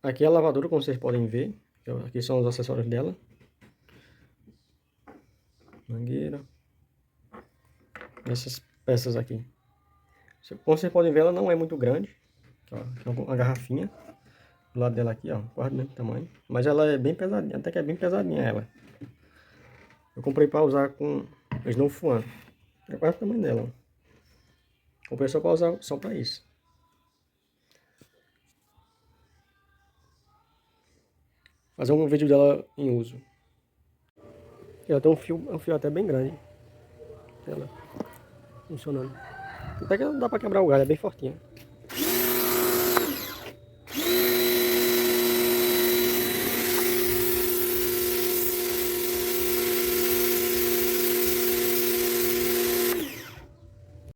Aqui é a lavadora, como vocês podem ver. Aqui são os acessórios dela. Mangueira. Essas peças aqui. Como vocês podem ver, ela não é muito grande. Ó, aqui é uma garrafinha. Do lado dela aqui, ó. Quase do mesmo tamanho. Mas ela é bem pesadinha. Até que é bem pesadinha ela. Eu comprei para usar com Snow Fuan. É quase o tamanho dela. Ó. Comprei só para usar só para isso. Fazer um vídeo dela em uso. Ela tem um fio até bem grande. Ela funcionando. Até que dá pra quebrar o galho, é bem fortinha.